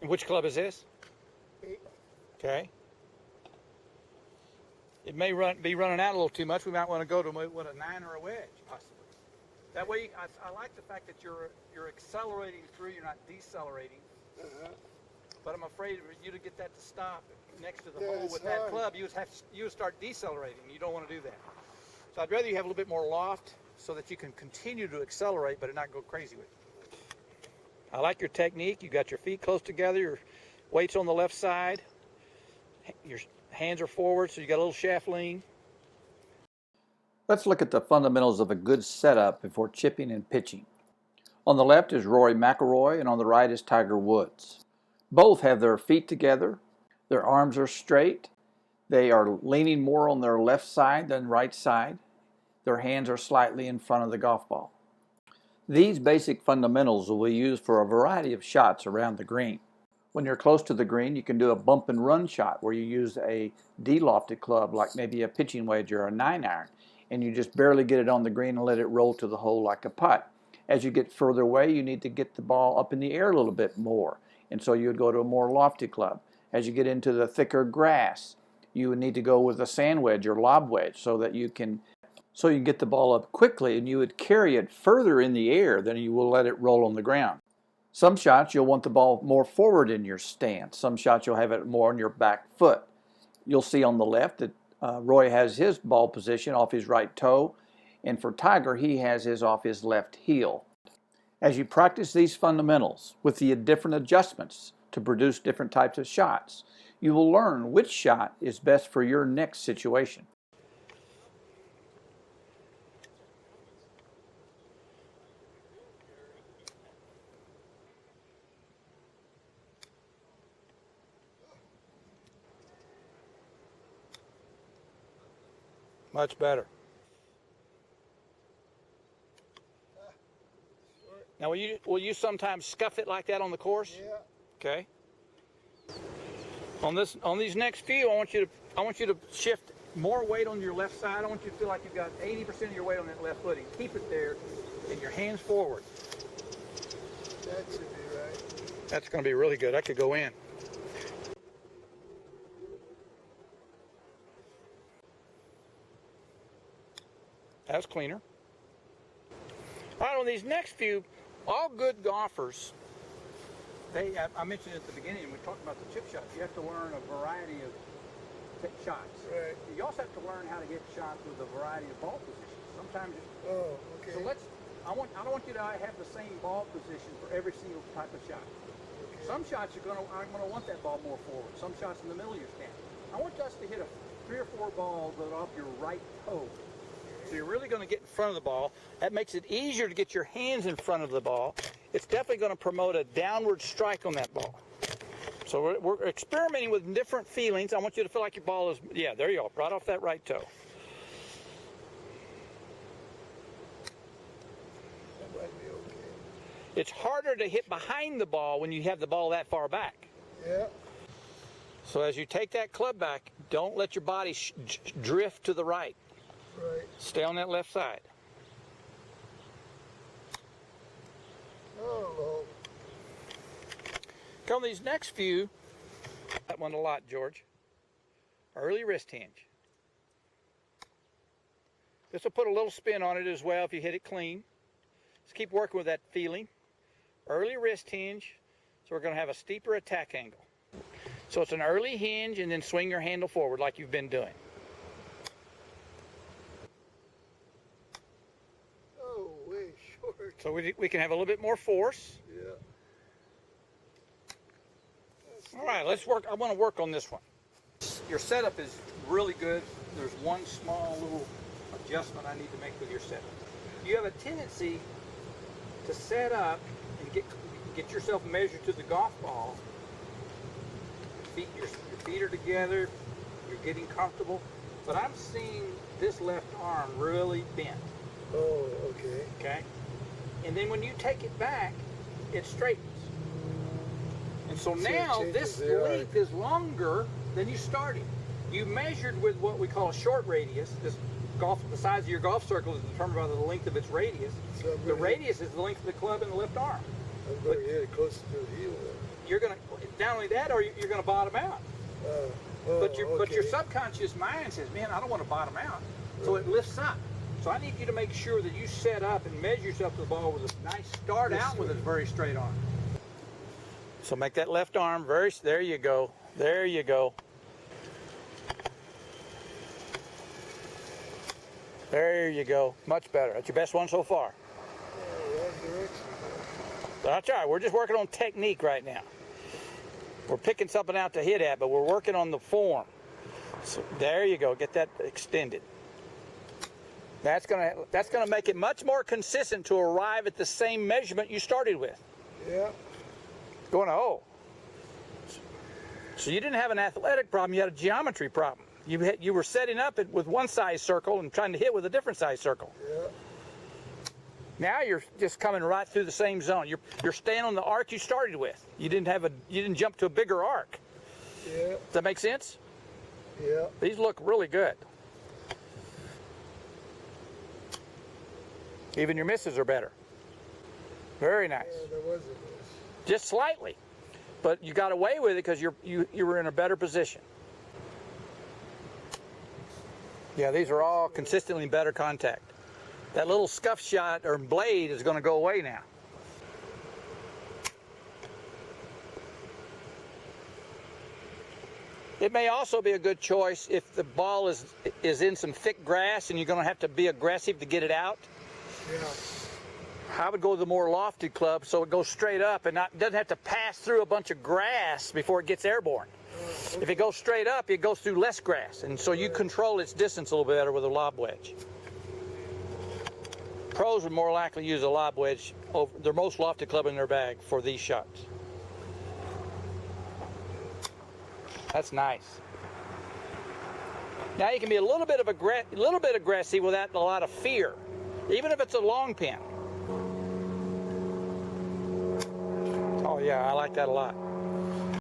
And which club is this? 8. Okay. It may be running out a little too much. We might want to go to with a 9 or a wedge, possibly. That way, I like the fact that you're accelerating through. You're not decelerating. But I'm afraid for you to get that to stop next to the hole with that club, you would start decelerating. You don't want to do that. So I'd rather you have a little bit more loft so that you can continue to accelerate, but not go crazy with it. I like your technique. You got your feet close together. Your weight's on the left side. Your hands are forward, so you got a little shaft lean. Let's look at the fundamentals of a good setup before chipping and pitching. On the left is Rory McIlroy, and on the right is Tiger Woods. Both have their feet together. Their arms are straight. They are leaning more on their left side than right side. Their hands are slightly in front of the golf ball. These basic fundamentals will be used for a variety of shots around the green. When you're close to the green, you can do a bump and run shot where you use a de-lofted club like maybe a pitching wedge or a 9-iron, and you just barely get it on the green and let it roll to the hole like a putt. As you get further away, you need to get the ball up in the air a little bit more, and so you would go to a more lofty club. As you get into the thicker grass, you would need to go with a sand wedge or lob wedge so that you can get the ball up quickly, and you would carry it further in the air than you will let it roll on the ground. Some shots you'll want the ball more forward in your stance. Some shots you'll have it more on your back foot. You'll see on the left that Roy has his ball position off his right toe, and for Tiger he has his off his left heel. As you practice these fundamentals with the different adjustments to produce different types of shots, you will learn which shot is best for your next situation. Much better. Now, will you sometimes scuff it like that on the course? Yeah. Okay. On these next few, I want you to shift more weight on your left side. I want you to feel like you've got 80% of your weight on that left footing. Keep it there, and your hands forward. That should be right. That's going to be really good. That could go in. That's cleaner. All right, on these next few, all good golfers, I mentioned at the beginning, we talked about the chip shots. You have to learn a variety of shots. Right. You also have to learn how to get shots with a variety of ball positions. Sometimes. Oh, okay. So I don't want you to have the same ball position for every single type of shot. Okay. Some shots I'm going to want that ball more forward. Some shots in the middle of your stance. I want us to hit 3 or 4 balls that are off your right toe. So you're really going to get in front of the ball. That makes it easier to get your hands in front of the ball. It's definitely going to promote a downward strike on that ball. So we're experimenting with different feelings. I want you to feel like your ball is, yeah, there you go, right off that right toe. That might be okay. It's harder to hit behind the ball when you have the ball that far back. Yeah. So as you take that club back, don't let your body drift to the right. Right. Stay on that left side. Oh, Lord. Come these next few, that one a lot, George. Early wrist hinge. This will put a little spin on it as well if you hit it clean. Just keep working with that feeling. Early wrist hinge, so we're going to have a steeper attack angle. So it's an early hinge and then swing your handle forward like you've been doing. Oh, way short. So we can have a little bit more force. Yeah. All right, let's work. I want to work on this one. Your setup is really good. There's one small little adjustment I need to make with your setup. You have a tendency to set up and get yourself measured to the golf ball. Your feet are together. You're getting comfortable. But I'm seeing this left arm really bent. Oh, okay. Okay? And then when you take it back, it straightens. And so now this length is longer than you started. You measured with what we call a short radius. The size of your golf circle is determined by the length of its radius. So the radius is the length of the club in the left arm. I'm going to hit it closer to the heel then. you're gonna, not only that, or you're gonna bottom out. But your subconscious mind says, man, I don't want to bottom out. So it lifts up. So I need you to make sure that you set up and measure yourself to the ball with a nice start out with a very straight arm. So make that left arm there you go. There you go. There you go. Much better. That's your best one so far. That's all right. We're just working on technique right now. We're picking something out to hit at, but we're working on the form. So there you go. Get that extended. That's gonna make it much more consistent to arrive at the same measurement you started with. Yeah. Going, oh. So you didn't have an athletic problem, you had a geometry problem. You were setting up it with one size circle and trying to hit with a different size circle. Yeah. Now you're just coming right through the same zone. You're staying on the arc you started with. You didn't jump to a bigger arc. Yeah. Does that make sense? Yeah. These look really good. Even your misses are better. Very nice. Yeah, there was a miss. Just slightly, but you got away with it because you were in a better position. Yeah, these are all consistently better contact. That little scuff shot or blade is going to go away now. It may also be a good choice if the ball is in some thick grass and you're going to have to be aggressive to get it out. Yeah. I would go with the more lofted club so it goes straight up and doesn't have to pass through a bunch of grass before it gets airborne. Okay. If it goes straight up, it goes through less grass, and so you control its distance a little bit better with a lob wedge. Pros would more likely use a lob wedge over their most lofted club in their bag for these shots. That's nice. Now you can be a little bit aggressive without a lot of fear, even if it's a long pin. Oh yeah, I like that a lot.